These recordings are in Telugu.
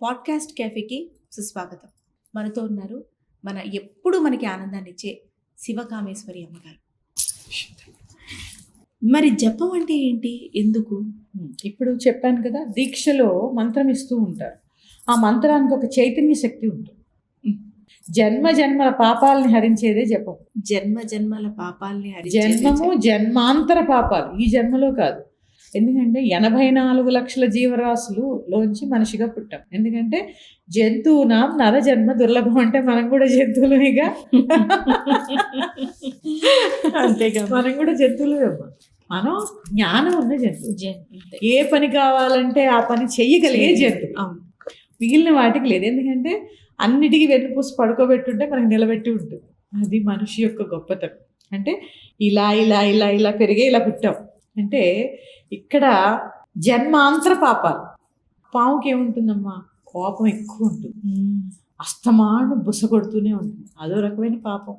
పాడ్కాస్ట్ క్యాఫేకి సుస్వాగతం. మనతో ఉన్నారు ఎప్పుడు మనకి ఆనందాన్ని ఇచ్చే శివకామేశ్వరి అమ్మగారు. మరి జపం అంటే ఏంటి, ఎందుకు? ఇప్పుడు చెప్పాను కదా, దీక్షలో మంత్రం ఇస్తూ ఉంటారు. ఆ మంత్రానికి ఒక చైతన్య శక్తి ఉంటుంది. జన్మ జన్మల పాపాలని హరించేదే జపం. జన్మ జన్మల పాపాలని జన్మము జన్మాంతర పాపాలు, ఈ జన్మలో కాదు. ఎందుకంటే 84 లక్షల జీవరాశులు లోంచి మనిషిగా పుట్టాం. ఎందుకంటే జంతువునాం నర జన్మ దుర్లభం, అంటే మనం కూడా జంతువులుగా అంతేగా, మనం కూడా జంతువులు. మనం జ్ఞానం ఉన్న జంతువు. ఏ పని కావాలంటే ఆ పని చెయ్యగలిగే జంతువు. మిగిలిన వాటికి లేదు. ఎందుకంటే అన్నిటికీ వెన్నుపూసి పడుకోబెట్టుంటే మనకి నిలబెట్టి ఉంటుంది. అది మనిషి యొక్క గొప్పతనం. అంటే ఇలా ఇలా ఇలా ఇలా పెరిగే ఇలా పుట్టాం. అంటే ఇక్కడ జన్మాంతర పాపాలు. పాముకి ఏముంటుందమ్మా, కోపం ఎక్కువ ఉంటుంది, అస్తమాను బుస కొడుతూనే ఉంటుంది, అదో రకమైన పాపం.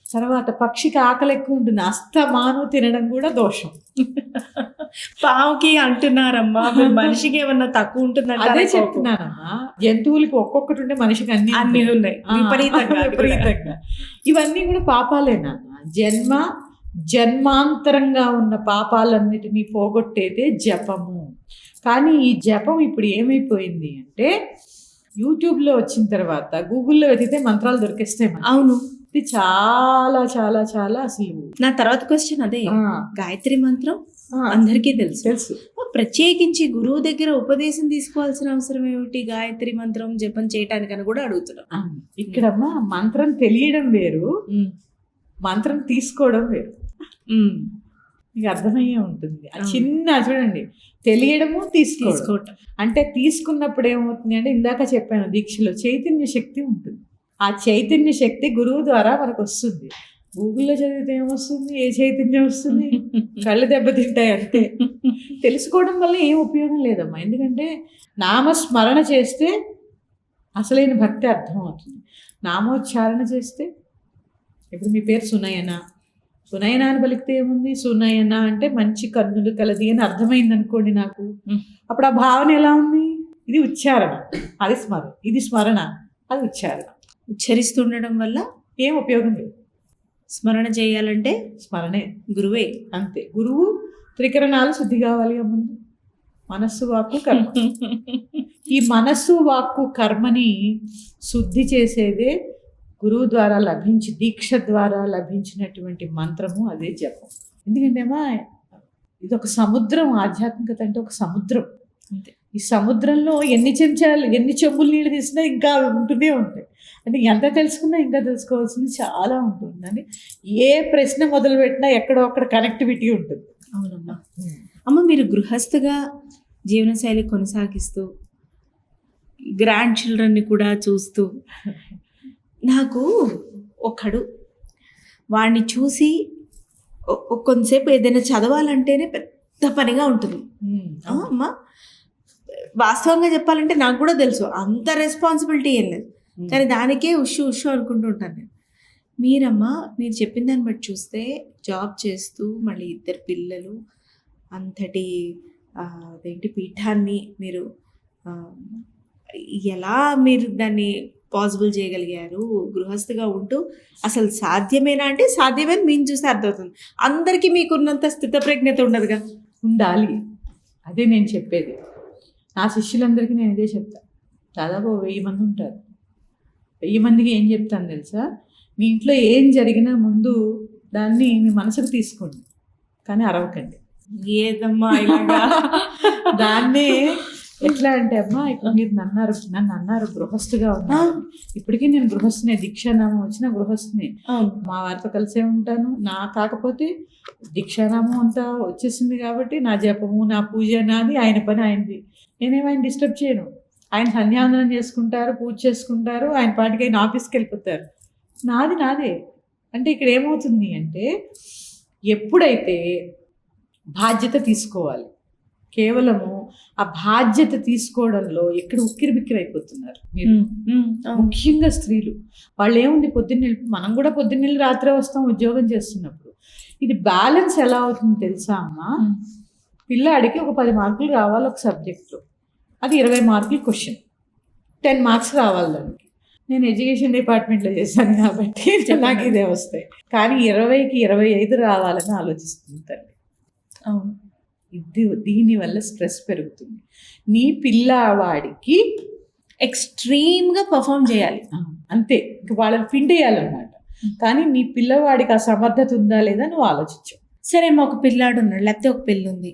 తర్వాత పక్షికి ఆకలి ఎక్కువ ఉంటుంది, అస్తమాను తినడం కూడా దోషం. పాముకి అంటున్నారమ్మా, మనిషికి ఏమన్నా తక్కువ ఉంటుందంటే అదే చెప్తున్నానమ్మా. జంతువులకి ఒక్కొక్కటి ఉంటే మనిషికి అన్ని ఉన్నాయి విపరీతంగా. ఇవన్నీ కూడా పాపాలేనా? జన్మాంతరంగా ఉన్న పాపాలన్నిటినీ పోగొట్టేదే జపము. కానీ ఈ జపం ఇప్పుడు ఏమైపోయింది అంటే, యూట్యూబ్లో వచ్చిన తర్వాత గూగుల్లో వెతికితే మంత్రాలు దొరికేస్తాయి. అవును, ఇది చాలా చాలా చాలా అసలు. నా తర్వాత క్వశ్చన్ అదే. గాయత్రి మంత్రం అందరికీ తెలుసు. ప్రత్యేకించి గురువు దగ్గర ఉపదేశం తీసుకోవాల్సిన అవసరం ఏమిటి గాయత్రి మంత్రం జపం చేయటానికని కూడా అడుగుతున్నాం. ఇక్కడమ్మా మంత్రం తెలియడం వేరు, మంత్రం తీసుకోవడం వేరు. మీకు అర్థమయ్యే ఉంటుంది. ఆ చిన్న చూడండి, తెలియడము తీసుకోవటం. అంటే తీసుకున్నప్పుడు ఏమవుతుంది అంటే, ఇందాక చెప్పాను, దీక్షలో చైతన్య శక్తి ఉంటుంది. ఆ చైతన్య శక్తి గురువు ద్వారా మనకు వస్తుంది. గూగుల్లో చదివితే ఏమొస్తుంది, ఏ చైతన్యం వస్తుంది? కళ్ళు దెబ్బతింటాయి అంతే. తెలుసుకోవడం వల్ల ఏం ఉపయోగం లేదమ్మా. ఎందుకంటే నామస్మరణ చేస్తే అసలైన భక్తి అర్థం అవుతుంది. నామోచ్చారణ చేస్తే, ఇప్పుడు మీ పేరు సునయన అని పలికితే ఏముంది, సునయన అంటే మంచి కన్నులు కలది అని అర్థమైంది అనుకోండి నాకు. అప్పుడు ఆ భావన ఎలా ఉంది? ఇది ఉచ్చారణ, అది స్మరణ. ఇది స్మరణ, అది ఉచ్చారణ. ఉచ్చరిస్తుండడం వల్ల ఏం ఉపయోగం లేదు. స్మరణ చేయాలంటే స్మరణే, గురువే. అంతే. గురువు త్రికరణాలు శుద్ధి కావాలి. ముందు మనస్సు వాక్కు కర్మ. ఈ మనస్సు వాక్కు కర్మని శుద్ధి చేసేదే గురువు ద్వారా దీక్ష ద్వారా లభించినటువంటి మంత్రము, అదే జపం. ఎందుకంటే అమ్మా, ఇది ఒక సముద్రం. ఆధ్యాత్మికత అంటే ఒక సముద్రం. అంతే. ఈ సముద్రంలో ఎన్ని చెంబులు నీళ్ళు తీసినా ఇంకా ఉంటూనే ఉంటాయి. అంటే ఎంత తెలుసుకున్నా ఇంకా తెలుసుకోవాల్సింది చాలా ఉంటుంది. అని ఏ ప్రశ్న మొదలు పెట్టినా ఎక్కడో అక్కడ కనెక్టివిటీ ఉంటుంది. అవునమ్మా. అమ్మ, మీరు గృహస్థగా జీవనశైలి కొనసాగిస్తూ గ్రాండ్ చిల్డ్రన్ని కూడా చూస్తూ, నాకు ఒకడు వాడిని చూసి కొంతసేపు ఏదైనా చదవాలంటేనే పెద్ద పనిగా ఉంటుంది అమ్మా. వాస్తవంగా చెప్పాలంటే నాకు కూడా తెలుసు అంత రెస్పాన్సిబిలిటీ ఏం లేదు, కానీ దానికే ఉషు అనుకుంటూ ఉంటాను నేను. మీరు చెప్పిన దాన్ని బట్టి చూస్తే జాబ్ చేస్తూ మళ్ళీ 2 పిల్లలు, అంతటి అదేంటి పీఠాన్ని మీరు ఎలా మీరు దాన్ని పాసిబుల్ చేయగలిగారు? గృహస్థగా ఉంటూ అసలు సాధ్యమేనా అంటే సాధ్యమని మేము చూస్తే అర్థమవుతుంది. అందరికీ మీకున్నంత స్థితప్రజ్ఞత ఉండదుగా. ఉండాలి, అదే నేను చెప్పేది. నా శిష్యులందరికీ నేను ఇదే చెప్తాను. దాదాపు 1000 మంది ఉంటారు. 1000 మందికి ఏం చెప్తాను తెలుసా? మీ ఇంట్లో ఏం జరిగినా ముందు దాన్ని మీ మనసుకు తీసుకోండి, కానీ అరవకండి. ఏదమ్మా ఇలాగా? దాన్నే ఎట్లా అంటే, అమ్మా ఇప్పుడు మీరు నన్ను అన్నారు గృహస్థుగా ఉన్నా. ఇప్పటికీ నేను గృహస్థునే, దీక్షానామం వచ్చిన గృహస్థునే. మా వారితో కలిసే ఉంటాను. కాకపోతే దీక్షానామం అంతా వచ్చేసింది కాబట్టి నా జపము నా పూజ నాది, ఆయన పని ఆయనది. నేనేమైనా డిస్టర్బ్ చేయను. ఆయన సంధ్యావందనం చేసుకుంటారు, పూజ చేసుకుంటారు, ఆయన పాటికి ఆయన ఆఫీస్కి వెళ్ళిపోతారు. నాదే. అంటే ఇక్కడ ఏమవుతుంది అంటే, ఎప్పుడైతే బాధ్యత తీసుకోవాలి, కేవలము ఆ బాధ్యత తీసుకోవడంలో ఎక్కడ ఉక్కిరిబిక్కిరి అయిపోతున్నారు మీరు. ముఖ్యంగా స్త్రీలు. వాళ్ళు ఏముంది, మనం కూడా పొద్దున్న రాత్రే వస్తాం ఉద్యోగం చేస్తున్నప్పుడు. ఇది బ్యాలెన్స్ ఎలా అవుతుంది తెలుసా అమ్మా? పిల్లాడికి ఒక 10 మార్కులు రావాలి ఒక సబ్జెక్ట్లో, అది 20 మార్కులు క్వశ్చన్. 10 మార్క్స్ రావాలి దానికి. నేను ఎడ్యుకేషన్ డిపార్ట్మెంట్లో చేశాను కాబట్టి నాకు ఇదే వస్తాయి. కానీ 20కి 25 రావాలని ఆలోచిస్తుంది తల్లి. అవును, దీనివల్ల స్ట్రెస్ పెరుగుతుంది. నీ పిల్లవాడికి ఎక్స్ట్రీమ్గా పర్ఫామ్ చేయాలి అంతే, ఇంక వాళ్ళని పిండేయాలన్నమాట. కానీ నీ పిల్లవాడికి ఆ సమర్థత ఉందా లేదా నువ్వు ఆలోచించు. సరే, మా ఒక పిల్లాడు ఉన్నాడు, లేకపోతే ఒక పిల్ల ఉంది,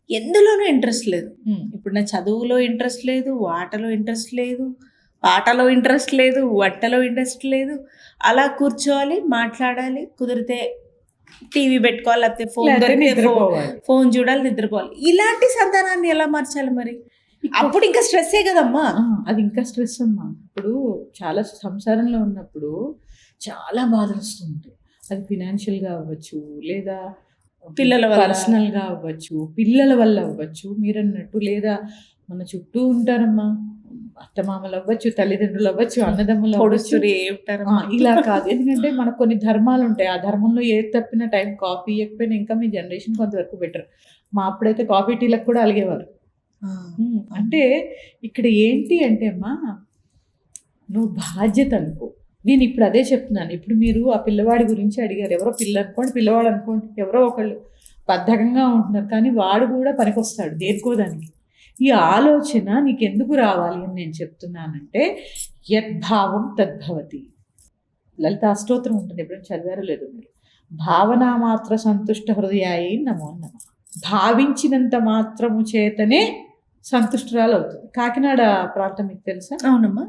ఎందులోనూ ఇంట్రెస్ట్ లేదు. ఇప్పుడు నా చదువులో ఇంట్రెస్ట్ లేదు, ఆటలో ఇంట్రెస్ట్ లేదు, పాటలో ఇంట్రెస్ట్ లేదు, వంటలో ఇంట్రెస్ట్ లేదు. అలా కూర్చోవాలి, మాట్లాడాలి, కుదిరితే టీవీ పెట్టుకోవాలి, లేకపోతే ఫోన్ చూడాలి, నిద్రపోవాలి. ఇలాంటి సంతానాన్ని ఎలా మార్చాలి మరి? అప్పుడు ఇంకా స్ట్రెస్సే కదమ్మా. అది ఇంకా స్ట్రెస్ అమ్మా. ఇప్పుడు చాలా సంసారంలో ఉన్నప్పుడు చాలా బాధలు వస్తుంటాయి. అది ఫినాన్షియల్గా అవ్వచ్చు, లేదా పిల్లల పర్సనల్గా అవ్వచ్చు, పిల్లల వల్ల అవ్వచ్చు, మీరు అన్నట్టు, లేదా మన చుట్టూ ఉంటారమ్మా, అత్తమామలు అవ్వచ్చు, తల్లిదండ్రులు అవ్వచ్చు, అన్నదమ్ములు అవ్వచ్చు. ఇలా కాదు, ఎందుకంటే మనకు కొన్ని ధర్మాలు ఉంటాయి. ఆ ధర్మంలో ఏది తప్పిన టైం కాఫీ ఇవ్వకపోయినా ఇంకా మీ జనరేషన్ కొంతవరకు బెటర్. మా అప్పుడైతే కాఫీ టీలకు కూడా అలిగేవారు. అంటే ఇక్కడ ఏంటి అంటే అమ్మా, నువ్వు బాధ్యత అనుకో. నేను ఇప్పుడు అదే చెప్తున్నాను. ఇప్పుడు మీరు ఆ పిల్లవాడి గురించి అడిగారు, ఎవరో పిల్ల అనుకోండి, పిల్లవాడు అనుకోండి, ఎవరో ఒకళ్ళు బద్ధకంగా ఉంటున్నారు, కానీ వాడు కూడా పనికొస్తాడు దేనికోదానికి. ఈ ఆలోచన నీకెందుకు రావాలి అని నేను చెప్తున్నానంటే, యద్భావం తద్భవతి. లలితా స్తోత్రం ఉంటుంది, ఎప్పుడైనా చదివారో లేదు మీరు? భావనా మాత్ర సంతుష్ట హృదయాయి నమో నమః. భావించినంత మాత్రము చేతనే సంతుష్టురాలు అవుతుంది. కాకినాడ ప్రాంతం మీకు తెలుసా? అవునమ్మా.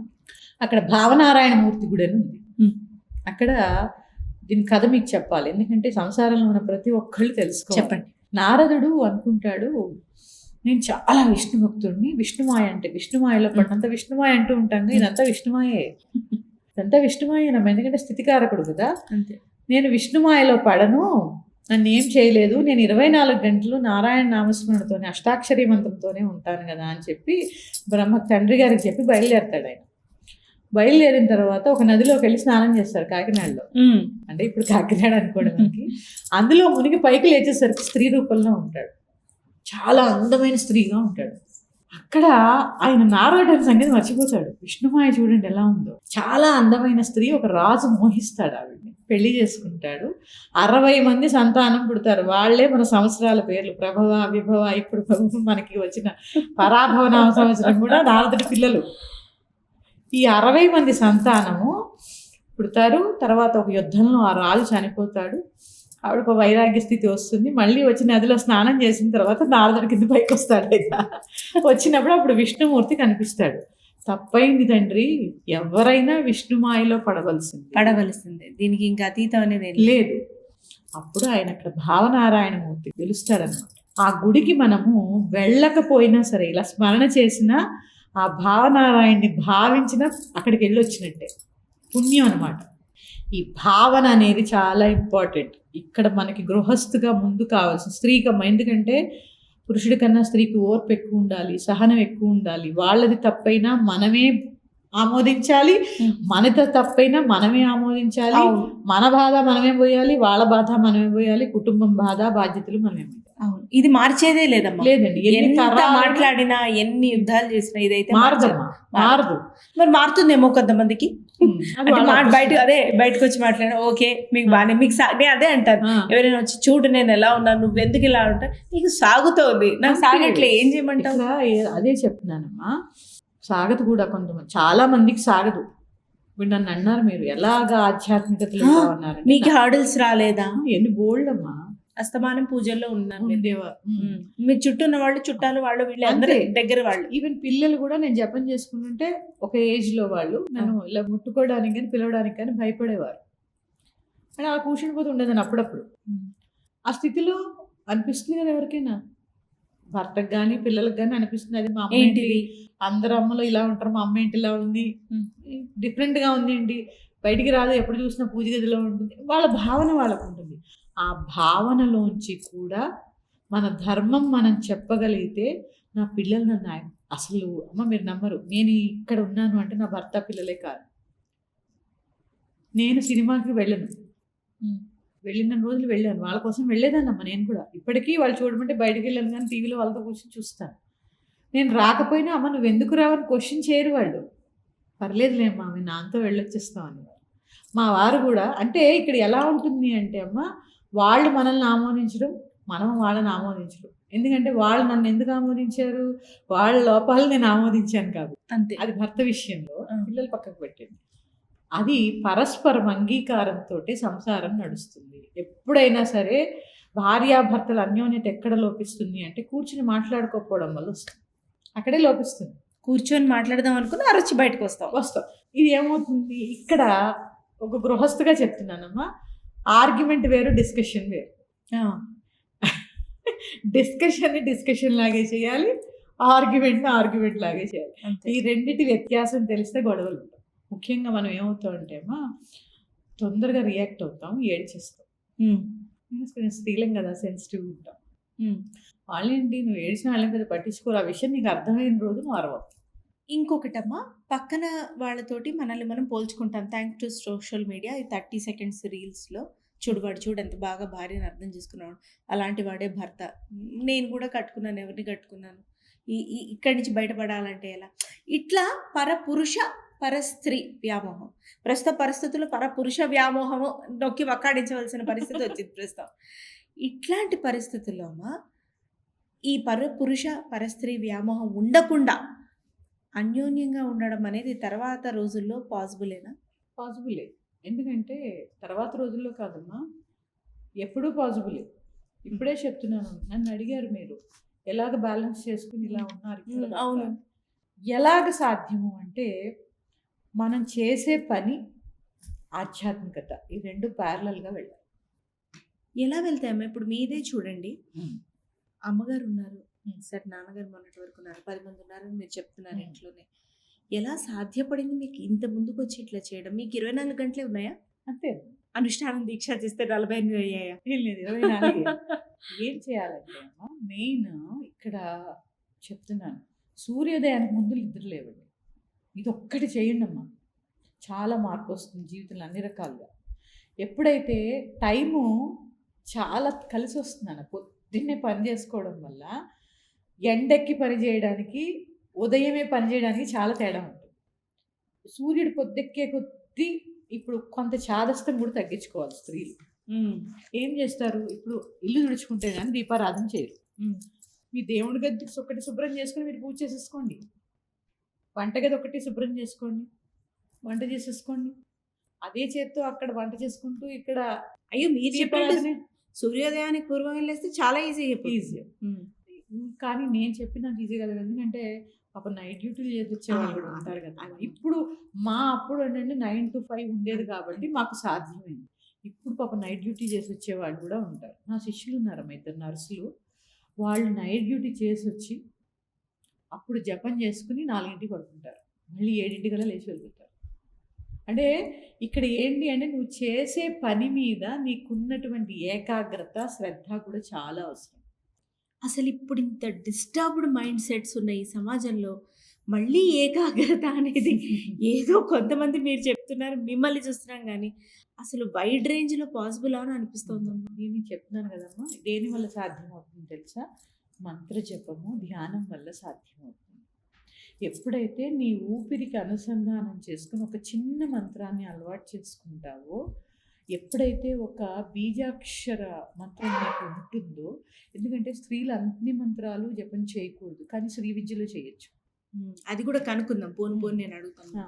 అక్కడ భావనారాయణమూర్తి గుడి అని ఉంది. అక్కడ దీని కథ మీకు చెప్పాలి, ఎందుకంటే సంసారంలో ఉన్న ప్రతి ఒక్కళ్ళు తెలుసుకోవాలి. చెప్పండి. నారదుడు అనుకుంటాడు, నేను చాలా విష్ణు భక్తుడిని, విష్ణుమాయ అంటే విష్ణుమాయలో పడినంత విష్ణుమాయ అంటూ ఉంటాను, ఇదంతా విష్ణుమాయే, ఇదంతా విష్ణుమాయనమ్మా, ఎందుకంటే స్థితికారకుడు కదా. నేను విష్ణుమాయలో పడను, నన్ను ఏం చేయలేదు, నేను 24 గంటలు నారాయణ నామస్మరణతోనే అష్టాక్షరి మంత్రంతోనే ఉంటాను కదా అని చెప్పి బ్రహ్మ తండ్రి గారికి చెప్పి బయలుదేరతాడు. ఆయన బయలుదేరిన తర్వాత ఒక నదిలోకి వెళ్ళి స్నానం చేస్తారు కాకినాడలో. అంటే ఇప్పుడు కాకినాడ అనుకోండి మనకి. అందులో మునిగి పైకి లేచేసరికి స్త్రీ రూపంలో ఉంటాడు, చాలా అందమైన స్త్రీగా ఉంటాడు. అక్కడ ఆయన నారాయణ సంగతి మర్చిపోతాడు. విష్ణుమాయ చూడండి ఎలా ఉందో, చాలా అందమైన స్త్రీ. ఒక రాజు మోహిస్తాడు ఆవిడ్ని, పెళ్లి చేసుకుంటాడు. 60 మంది సంతానం పుడతారు. వాళ్లే మన సంవత్సరాల పేర్లు, ప్రభవ, విభవ. ఇప్పుడు మనకి వచ్చిన పరాభవ నామ సంవత్సరం కూడా నారదుడి పిల్లలు. ఈ 60 మంది సంతానము పుడతారు. తర్వాత ఒక యుద్ధంలో ఆ రాజు చనిపోతాడు. ఆవిడకు వైరాగ్య స్థితి వస్తుంది. మళ్ళీ వచ్చి నదిలో స్నానం చేసిన తర్వాత నారదుడి కింద పైకి వస్తాడు. వచ్చినప్పుడు అప్పుడు విష్ణుమూర్తి కనిపిస్తాడు. తప్పైంది తండ్రి, ఎవరైనా విష్ణుమాయలో పడవలసిందే, దీనికి ఇంకా అతీతం అనేది లేదు. అప్పుడు ఆయన అక్కడ భావనారాయణమూర్తి పిలుస్తాడనమాట. ఆ గుడికి మనము వెళ్ళకపోయినా సరే, ఇలా స్మరణ చేసినా, ఆ భావనారాయణ్ణి భావించిన అక్కడికి వెళ్ళి వచ్చినట్టే పుణ్యం అనమాట. ఈ భావన అనేది చాలా ఇంపార్టెంట్. ఇక్కడ మనకి గృహస్థుగా ముందు కావాల్సిన స్త్రీకమ్మ, ఎందుకంటే పురుషుడి కన్నా స్త్రీకి ఓర్పు ఎక్కువ ఉండాలి, సహనం ఎక్కువ ఉండాలి. వాళ్ళది తప్పైనా మనమే ఆమోదించాలి, మనది తప్పైనా మనమే ఆమోదించాలి. మన బాధ మనమే పోయాలి, వాళ్ళ బాధ మనమే పోయాలి, కుటుంబం బాధ బాధ్యతలు మనమే పోయాలి. ఇది మార్చేదే లేదమ్మా. లేదండి, ఎంత మాట్లాడినా, ఎన్ని యుద్ధాలు చేసినా ఇదైతే మారదు. మరి మారుతుందేమో కొంతమందికి. బయటకు వచ్చి మాట్లాడినా ఓకే, మీకు బాగానే, మీకు నేను అదే అంటాను. ఎవరైనా వచ్చి చూడు నేను ఎలా ఉన్నాను, నువ్వు ఎందుకు ఇలా ఉంటా, నీకు సాగుతోంది, నాకు సాగట్లే, ఏం చేయమంటావు? అదే చెప్తున్నానమ్మా, సాగదు కూడా కొంతమంది, చాలా మందికి సాగదు. ఇప్పుడు నన్ను అన్నారు, మీరు ఎలాగా ఆధ్యాత్మికతలో అన్నారు, మీకు హర్డల్స్ రాలేదా? ఎన్ని బోల్డ్ అమ్మా, అస్తమానం పూజల్లో ఉన్నాను. మీ చుట్టూ ఉన్న వాళ్ళు, చుట్టాలు వాళ్ళు, వీళ్ళు అందరూ దగ్గర వాళ్ళు, ఈవెన్ పిల్లలు కూడా నేను జపం చేసుకుంటుంటే ఒక ఏజ్ లో వాళ్ళు నన్ను ఇలా ముట్టుకోవడానికి కానీ పిలవడానికి కానీ భయపడేవారు. అని అలా కూర్చుని పోతూ ఉండేదాన్ని అప్పుడప్పుడు. ఆ స్థితిలో అనిపిస్తుంది కదా ఎవరికైనా, భర్తకు కానీ పిల్లలకు కానీ అనిపిస్తుంది, అది మా అమ్మ ఏంటి, అందరు అమ్మలో ఇలా ఉంటారు, మా అమ్మ ఏంటి ఇలా ఉంది, డిఫరెంట్ గా ఉంది ఏంటి, బయటికి రాదు, ఎప్పుడు చూసినా పూజ గదిలో ఉంటుంది. వాళ్ళ భావన వాళ్ళకు ఉంటుంది. ఆ భావనలోంచి కూడా మన ధర్మం మనం చెప్పగలిగితే, నా పిల్లలు నన్ను అసలు అమ్మ మీరు నమ్మరు, నేను ఇక్కడ ఉన్నాను అంటే నా భర్త పిల్లలే కాదు. నేను సినిమాకి వెళ్ళిన రోజులు వెళ్ళాను, వాళ్ళ కోసం వెళ్ళేదాన్నమ్మ నేను కూడా. ఇప్పటికీ వాళ్ళు చూడమంటే బయటకు వెళ్ళాను, కానీ టీవీలో వాళ్ళతో కూర్చొని చూస్తాను. నేను రాకపోయినా అమ్మ నువ్వు ఎందుకు రావని క్వశ్చన్ చేయరు వాళ్ళు. పర్లేదులేమ్మా మేము నాన్నతో వెళ్ళొచ్చేస్తాం అనేవారు. మా వారు కూడా అంటే ఇక్కడ ఎలా ఉంటుంది అంటే అమ్మ, వాళ్ళు మనల్ని ఆమోదించడం, మనం వాళ్ళని ఆమోదించడం. ఎందుకంటే వాళ్ళు నన్ను ఎందుకు ఆమోదించారు, వాళ్ళ లోపాలు నేను ఆమోదించాను కాదు. అంతే. అది భర్త విషయంలో. పిల్లలు పక్కకు పెట్టండి. అది పరస్పరం అంగీకారంతో సంసారం నడుస్తుంది. ఎప్పుడైనా సరే భార్యాభర్తల అన్యోన్యత ఎక్కడ లోపిస్తుంది అంటే కూర్చుని మాట్లాడుకోకపోవడం వల్ల వస్తుంది. అక్కడే లోపిస్తుంది. కూర్చొని మాట్లాడదాం అనుకుని అరచి బయటకు వస్తాం. ఇది ఏమవుతుంది, ఇక్కడ ఒక గృహస్థుగా చెప్తున్నానమ్మా, ఆర్గ్యుమెంట్ వేరు, డిస్కషన్ వేరు. డిస్కషన్ లాగే చేయాలి, ఆర్గ్యుమెంట్ లాగే చేయాలి. ఈ రెండింటి వ్యత్యాసం తెలిస్తే గొడవలు ఉంటాం. ముఖ్యంగా మనం ఏమవుతాం అంటే అమ్మా, తొందరగా రియాక్ట్ అవుతాం, ఏడ్చేస్తాం. స్త్రీలం కదా, సెన్సిటివ్ ఉంటాం. వాళ్ళేంటి నువ్వు ఏడ్చిన వాళ్ళని కదా పట్టించుకోరు, ఆ విషయం నీకు అర్థమైన రోజు నువ్వు అరవవు. ఇంకొకటమ్మా, పక్కన వాళ్ళతోటి మనల్ని మనం పోల్చుకుంటాం. Thanks to social media. ఈ 30 సెకండ్స్ రీల్స్లో చూడు ఎంత బాగా భార్యను అర్థం చేసుకున్నాడు, అలాంటి వాడే భర్త, నేను కూడా కట్టుకున్నాను, ఎవరిని కట్టుకున్నాను, ఇక్కడి నుంచి బయటపడాలంటే ఎలా, ఇట్లా పరపురుష పరస్త్రీ వ్యామోహం. ప్రస్తుత పరిస్థితుల్లో పరపురుష వ్యామోహము నొక్కి వక్కాడించవలసిన పరిస్థితి వచ్చింది ప్రస్తుతం. ఇట్లాంటి పరిస్థితుల్లో అమ్మా, ఈ పరపురుష పరస్త్రీ వ్యామోహం ఉండకుండా అన్యోన్యంగా ఉండడం అనేది తర్వాత రోజుల్లో పాసిబులేనా? పాసిబులే. ఎందుకంటే తర్వాత రోజుల్లో కాదమ్మా, ఎప్పుడూ పాసిబులే. ఇప్పుడే చెప్తున్నాను, నన్ను అడిగారు మీరు ఎలాగ బ్యాలెన్స్ చేసుకుని ఇలా ఉన్నారు. అవును. ఎలాగ సాధ్యము అంటే, మనం చేసే పని, ఆధ్యాత్మికత, ఈ రెండు ప్యారలల్గా వెళ్ళాలి. ఎలా వెళ్తాయమ్మా? ఇప్పుడు మీదే చూడండి, అమ్మగారు ఉన్నారు, సరే నాన్నగారు మొన్నటి వరకు ఉన్నారు, 10 మంది ఉన్నారని మీరు చెప్తున్నారు ఇంట్లోనే. ఎలా సాధ్యపడింది మీకు ఇంత ముందుకు వచ్చి ఇట్లా చేయడం? మీకు 24 గంటలే ఉన్నాయా? అంతే. అనుష్ఠానం దీక్ష చేస్తే 48 అయ్యాయా? ఏం లేదు, 24. ఏం చేయాలంటే అమ్మా, మెయిన్ ఇక్కడ చెప్తున్నాను, సూర్యోదయానికి ముందు నిద్ర లేవండి. ఇది ఒక్కటి చేయండి అమ్మా, చాలా మార్పు వస్తుంది జీవితంలో అన్ని రకాలుగా. ఎప్పుడైతే టైము చాలా కలిసి వస్తున్నాను, పొద్దున్నే పని చేసుకోవడం వల్ల ఎండెక్కి పని చేయడానికి, ఉదయమే పని చేయడానికి చాలా తేడా ఉంటుంది. సూర్యుడు పొద్దెక్కే కొద్దీ ఇప్పుడు కొంత చాదస్తం కూడా తగ్గించుకోవాలి స్త్రీలు. ఏం చేస్తారు, ఇప్పుడు ఇల్లు తుడుచుకుంటే కానీ దీపారాధన చేయరు. మీ దేవుడి గది ఒకటి శుభ్రం చేసుకొని మీరు పూజ చేసేసుకోండి, వంటగది ఒకటి శుభ్రం చేసుకోండి, వంట చేసేసుకోండి. అదే చేత్తో అక్కడ వంట చేసుకుంటూ ఇక్కడ అయ్యో మీరు చెప్పారు సూర్యోదయానికి పూర్వం వెళ్ళేస్తే చాలా ఈజీ. కానీ నేను చెప్పినంత ఈజీ కదా, ఎందుకంటే పాప నైట్ డ్యూటీలు చేసి వచ్చేవాళ్ళు కూడా ఉంటారు కదా. ఇప్పుడు మా అప్పుడు ఏంటంటే 9 to 5 ఉండేది కాబట్టి మాకు సాధ్యమైంది. ఇప్పుడు పాప నైట్ డ్యూటీ చేసి వచ్చేవాళ్ళు కూడా ఉంటారు. నా శిష్యులు ఉన్నారమ్మా, 2 నర్సులు. వాళ్ళు నైట్ డ్యూటీ చేసి వచ్చి అప్పుడు జపం చేసుకుని 4ంటికి పడుకుంటారు, మళ్ళీ 7ంటికల్లా లేచి వెళ్ళిపోతారు. అంటే ఇక్కడ ఏంటి అంటే, నువ్వు చేసే పని మీద నీకున్నటువంటి ఏకాగ్రత, శ్రద్ధ కూడా చాలా అవసరం. అసలు ఇప్పుడు ఇంత డిస్టర్బ్డ్ మైండ్ సెట్స్ ఉన్న ఈ సమాజంలో మళ్ళీ ఏకాగ్రత అనేది ఏదో కొంతమంది మీరు చెప్తున్నారు, మిమ్మల్ని చూస్తున్నాం, కానీ అసలు వైడ్ రేంజ్లో పాసిబుల్ అని అనిపిస్తుందమ్మా. నేను చెప్తున్నాను కదమ్మా, దేని వల్ల సాధ్యమవుతుంది తెలుసా? మంత్ర జపము, ధ్యానం వల్ల సాధ్యమవుతుంది. ఎప్పుడైతే నీ ఊపిరికి అనుసంధానం చేసుకుని ఒక చిన్న మంత్రాన్ని అలవాటు చేసుకుంటావో, ఎప్పుడైతే ఒక బీజాక్షర మంత్రం నీకు ఉంటుందో, ఎందుకంటే స్త్రీలు అన్ని మంత్రాలు జపం చేయకూడదు, కానీ శ్రీ విద్యలో చేయొచ్చు. అది కూడా కనుక్కుందాం, పోను నేను అడుగుతాను.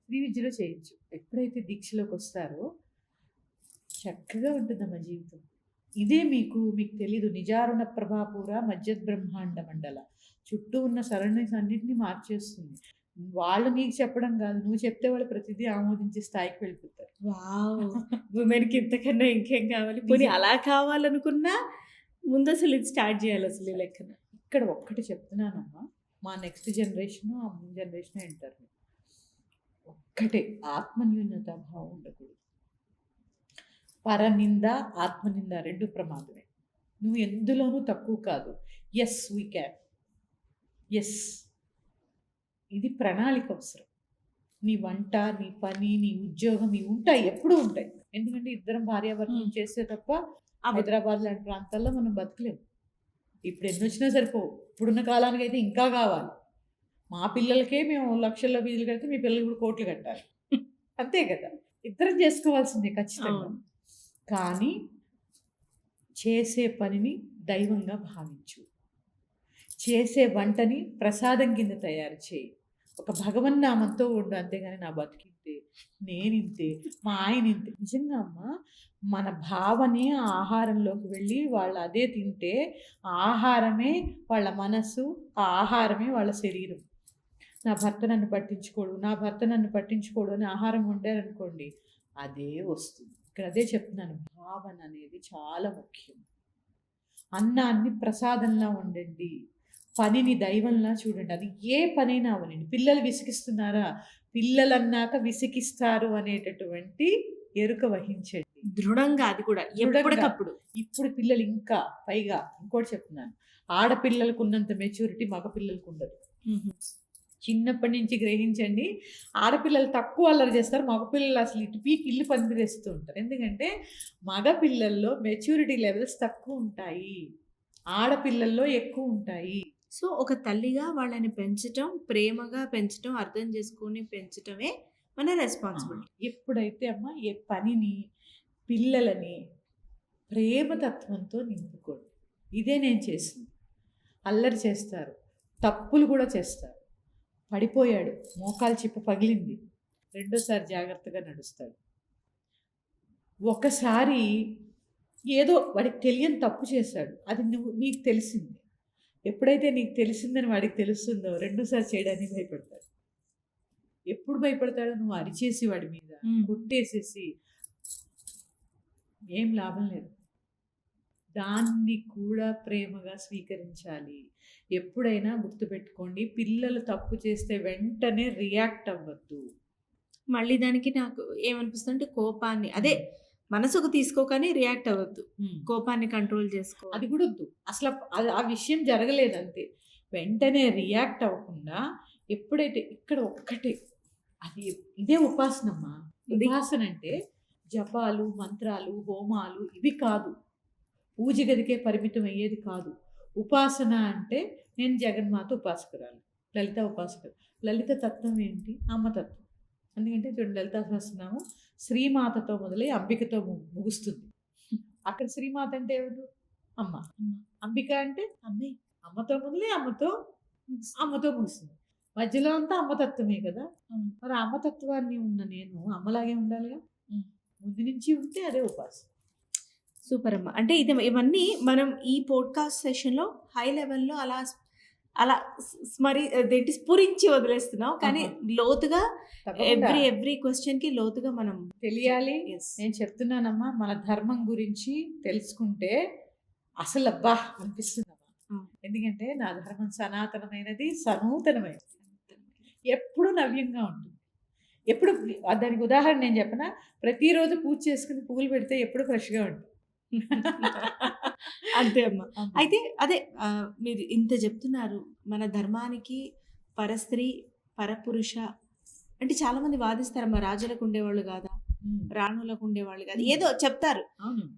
శ్రీ విద్యలో చేయొచ్చు. ఎప్పుడైతే దీక్షలోకి వస్తారో చక్కగా ఉంటుందమ్మా జీవితం. ఇదే మీకు తెలీదు, నిజారుణ ప్రభాపూర మధ్యత్ బ్రహ్మాండ మండల, చుట్టూ ఉన్న సరౌండింగ్స్ అన్నింటినీ మార్చేస్తుంది. వాళ్ళు నీకు చెప్పడం కాదు, నువ్వు చెప్తే వాళ్ళు ప్రతిదీ ఆమోదించే స్థాయికి వెళ్ళిపోతారు. వావ్, ఉమెన్కి ఇంతకన్నా ఇంకేం కావాలి? పోనీ అలా కావాలనుకున్నా ముందు అసలు ఇది స్టార్ట్ చేయాలి అసలు ఈ లెక్కన. ఇక్కడ ఒక్కటి చెప్తున్నానమ్మా, మా నెక్స్ట్ జనరేషను ఆ ముందు జనరేషన్ వింటారు. ఒక్కటే, ఆత్మన్యూనత భావం ఉండకూడదు. పరనింద, ఆత్మనింద రెండు ప్రమాదమే. నువ్వు ఎందులోనూ తక్కువ కాదు. Yes we can, yes. ఇది ప్రణాళిక అవసరం. నీ వంట, నీ పని, నీ ఉద్యోగం ఇవి ఉంటాయి, ఎప్పుడూ ఉంటాయి. ఎందుకంటే ఇద్దరం భార్యాభర్తలు చేస్తే తప్ప హైదరాబాద్ లాంటి ప్రాంతాల్లో మనం బతకలేము. ఇప్పుడు ఎన్ని వచ్చినా సరిపోవు. ఇప్పుడున్న కాలానికి అయితే ఇంకా కావాలి. మా పిల్లలకే మేము లక్షల్లో ఫీజులు కడితే మీ పిల్లలు కూడా కోట్లు కట్టాలి. అంతే కదా, ఇద్దరం చేసుకోవాల్సిందే ఖచ్చితంగా. అవును. కానీ చేసే పనిని దైవంగా భావించు, చేసే వంటని ప్రసాదం కింద తయారు చేయి, ఒక భగవన్నామంతో ఉండు. అంతేగాని నా బతికింతే, నేనింతే, మా ఆయన ఇంతే. నిజంగా అమ్మ, మన భావనే ఆ ఆహారంలోకి వెళ్ళి వాళ్ళు అదే తింటే ఆ ఆహారమే వాళ్ళ మనసు, ఆ ఆహారమే వాళ్ళ శరీరం. నా భర్త నన్ను పట్టించుకోడు, నా భర్త నన్ను పట్టించుకోడు అని ఆహారం వండారనుకోండి, అదే వస్తుంది. ఇక్కడ అదే చెప్తున్నాను, భావన అనేది చాలా ముఖ్యం. అన్నాన్ని ప్రసాదంలా వండండి, పనిని దైవంలా చూడండి. అది ఏ పనైనా అవనండి. పిల్లలు విసిగిస్తున్నారా, పిల్లలు అన్నాక విసిగిస్తారు అనేటటువంటి ఎరుక వహించండి దృఢంగా, అది కూడా ఎప్పటికప్పుడు. ఇప్పుడు పిల్లలు ఇంకా పైగా ఇంకోటి చెప్తున్నాను, ఆడపిల్లలకు ఉన్నంత మెచ్యూరిటీ మగ పిల్లలకు ఉండదు. చిన్నప్పటి నుంచి గ్రహించండి, ఆడపిల్లలు తక్కువ అల్లరి చేస్తారు, మగపిల్లలు అసలు ఇటు పీకి ఇల్లు పందిరేస్తూ ఉంటారు. ఎందుకంటే మగపిల్లల్లో మెచ్యూరిటీ లెవెల్స్ తక్కువ ఉంటాయి, ఆడపిల్లల్లో ఎక్కువ ఉంటాయి. సో ఒక తల్లిగా వాళ్ళని పెంచటం, ప్రేమగా పెంచటం, అర్థం చేసుకొని పెంచటమే మన రెస్పాన్సిబిలిటీ. ఎప్పుడైతే అమ్మ ఏ పనిని, పిల్లలని ప్రేమతత్వంతో నింపుకోండి. ఇదే నేను చేసింది. అల్లరి చేస్తారు, తప్పులు కూడా చేస్తారు. పడిపోయాడు, మోకాలు చిప్ప పగిలింది, రెండోసారి జాగ్రత్తగా నడుస్తాడు. ఒకసారి ఏదో వాడికి తెలియని తప్పు చేశాడు, అది నీకు తెలిసింది. ఎప్పుడైతే నీకు తెలిసిందని వాడికి తెలుస్తుందో రెండోసారి చేయడానికి భయపడతాడు. ఎప్పుడు భయపడతాడో, నువ్వు అరిచేసి వాడి మీద కొట్టేసేసి ఏం లాభం లేదు. దాన్ని కూడా ప్రేమగా స్వీకరించాలి. ఎప్పుడైనా గుర్తుపెట్టుకోండి, పిల్లలు తప్పు చేస్తే వెంటనే రియాక్ట్ అవ్వద్దు. మళ్ళీ దానికి నాకు ఏమనిపిస్తుంది అంటే, కోపాన్ని అదే మనసుకు తీసుకోకని రియాక్ట్ అవ్వద్దు, కోపాన్ని కంట్రోల్ చేసుకో. అది కూడా వద్దు అసలు. ఆ విషయం జరగలేదు అంతే, వెంటనే రియాక్ట్ అవ్వకుండా ఎప్పుడైతే ఇక్కడ ఒక్కటే, అది ఇదే ఉపాసనమ్మా. ఉపాసన అంటే జపాలు, మంత్రాలు, హోమాలు ఇవి కాదు, పూజ గదికే పరిమితం అయ్యేది కాదు. ఉపాసన అంటే నేను జగన్మాత ఉపాసకురాలు, లలిత ఉపాసకులు. లలిత తత్వం ఏంటి? అమ్మతత్వం. ఎందుకంటే చూడండి, లలితా సహస్రనామం శ్రీమాతతో మొదలై అంబికతో ముగుస్తుంది. అక్కడ శ్రీమాత అంటే ఎవరు? అమ్మ. అంబిక అంటే అమ్మే. అమ్మతో మొదలై అమ్మతో ముగుస్తుంది. మధ్యలో అంతా అమ్మతత్వమే కదా. మరి అమ్మతత్వాన్ని ఉన్న నేను అమ్మలాగే ఉండాలిగా, ముందు నుంచి ఉంటే అదే ఉపాసన. సూపర్ అమ్మ. అంటే ఇవన్నీ మనం ఈ పోడ్కాస్ట్ సెషన్లో హై లెవెల్లో అలా అలా స్ఫురించి వదిలేస్తున్నాం, కానీ లోతుగా ఎవ్రీ క్వశ్చన్కి లోతుగా మనం తెలియాలి. నేను చెప్తున్నానమ్మా, మన ధర్మం గురించి తెలుసుకుంటే అసలు అబ్బా అనిపిస్తుందమ్మా. ఎందుకంటే నా ధర్మం సనాతనమైనది, సనూతనమైనది, ఎప్పుడు నవ్యంగా ఉంటుంది. ఎప్పుడు దానికి ఉదాహరణ నేను చెప్పనా, ప్రతిరోజు పూజ చేసుకుని పువ్వులు పెడితే ఎప్పుడు ఫ్రెష్గా ఉంటుంది. అంతే అమ్మ. అయితే అదే మీరు ఇంత చెప్తున్నారు, మన ధర్మానికి పరస్త్రీ పరపురుష అంటే చాలా మంది వాదిస్తారమ్మా, రాజులకు ఉండేవాళ్ళు కాదా, రాణులకు ఉండేవాళ్ళు కాదు, ఏదో చెప్తారు.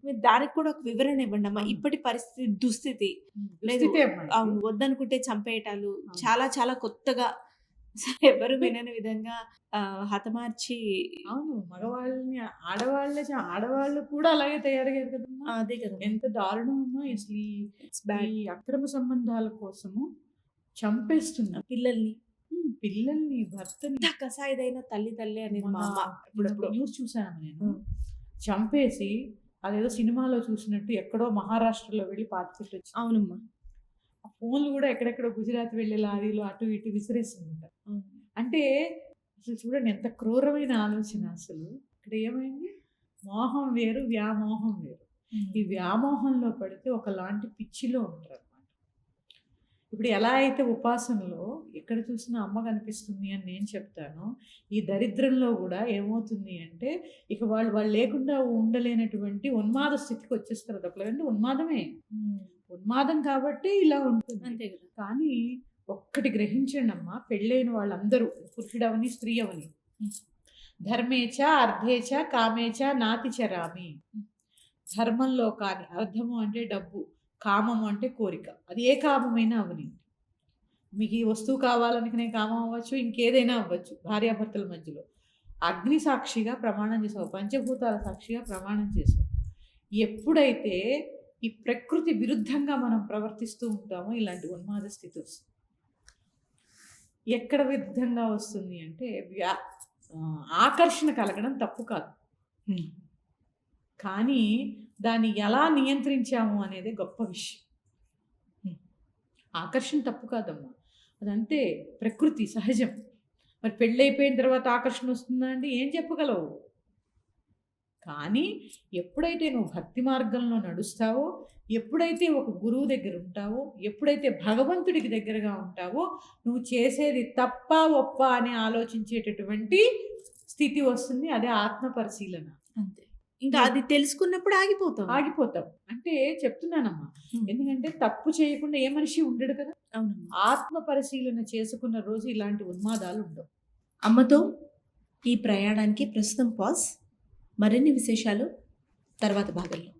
మీరు దానికి కూడా ఒక వివరణ ఇవ్వండి అమ్మా. ఇప్పటి పరిస్థితి, దుస్థితి లేదు, అవును, వద్దనుకుంటే చంపేయటాలు చాలా చాలా కొత్తగా ఎవరు వినని విధంగా హతమార్చి, అవును, మగవాళ్ళని ఆడవాళ్ళు కూడా అలాగే తయారయ్యారు కదమ్మా. అదే కదా, ఎంత దారుణం అమ్మా. అసలు ఈ అక్రమ సంబంధాల కోసము చంపేస్తున్నా పిల్లల్ని భర్తని. కసాయిదైన తల్లి అనేది మా అమ్మ. ఇప్పుడు న్యూస్ చూసాను నేను, చంపేసి అదేదో సినిమాలో చూసినట్టు ఎక్కడో మహారాష్ట్రలో వెళ్ళి పాతిపెట్టి వచ్చి. అవునమ్మా. ఆ ఫోన్లు కూడా ఎక్కడెక్కడో గుజరాత్ వెళ్ళే లారీలు అటు ఇటు విసిరేస్తుంటారు. అంటే అసలు చూడండి ఎంత క్రూరమైన ఆలోచన. అసలు ఇక్కడ ఏమైంది, మోహం వేరు, వ్యామోహం వేరు. ఈ వ్యామోహంలో పడితే ఒకలాంటి పిచ్చిలో ఉంటారు అన్నమాట. ఇప్పుడు ఎలా అయితే ఉపాసనలో ఎక్కడ చూసినా అమ్మ కనిపిస్తుంది అని నేను చెప్తాను, ఈ దరిద్రంలో కూడా ఏమవుతుంది అంటే ఇక వాళ్ళు లేకుండా ఉండలేనటువంటి ఉన్మాద స్థితికి వచ్చేస్తారు. అదొకలాంటి ఉన్మాదమే, ఉన్మాదం కాబట్టి ఇలా ఉంటుంది, అంతే కదా. కానీ ఒక్కటి గ్రహించండి అమ్మ, పెళ్ళైన వాళ్ళందరూ, పురుషుడవని స్త్రీ అవని, ధర్మేచ అర్థేచ కామేచ నాతి చరామి. ధర్మంలో కానీ, అర్థము అంటే డబ్బు, కామము అంటే కోరిక, అది ఏ కామమైనా అవని, మీకు ఈ వస్తువు కావాలనుకునే కామం అవ్వచ్చు, ఇంకేదైనా అవ్వచ్చు, భార్యాభర్తల మధ్యలో అగ్ని సాక్షిగా ప్రమాణం చేసావు, పంచభూతాల సాక్షిగా ప్రమాణం చేసావు. ఎప్పుడైతే ఈ ప్రకృతి విరుద్ధంగా మనం ప్రవర్తిస్తూ ఉంటామో ఇలాంటి ఉన్మాద స్థితి వస్తుంది. ఎక్కడ విరుద్ధంగా వస్తుంది అంటే ఆకర్షణ కలగడం తప్పు కాదు, కానీ దాన్ని ఎలా నియంత్రించాము అనేది గొప్ప విషయం. ఆకర్షణ తప్పు కాదమ్మా, అదంతే, ప్రకృతి సహజం. మరి పెళ్ళైపోయిన తర్వాత ఆకర్షణ వస్తుందా అంటే ఏం చెప్పగలవు? కానీ ఎప్పుడైతే నువ్వు భక్తి మార్గంలో నడుస్తావో, ఎప్పుడైతే ఒక గురువు దగ్గర ఉంటావో, ఎప్పుడైతే భగవంతుడికి దగ్గరగా ఉంటావో, నువ్వు చేసేది తప్ప ఒప్ప అని ఆలోచించేటటువంటి స్థితి వస్తుంది. అదే ఆత్మ పరిశీలన. అంతే, ఇంకా అది తెలుసుకున్నప్పుడు ఆగిపోతాం అంటే చెప్తున్నానమ్మా. ఎందుకంటే తప్పు చేయకుండా ఏ మనిషి ఉండడు కదా. ఆత్మ పరిశీలన చేసుకున్న రోజు ఇలాంటి ఉన్మాదాలు ఉండవు. అమ్మతో ఈ ప్రయాణానికి ప్రస్తుతం పాజ్. మరిన్ని విశేషాలు తర్వాత భాగంలో.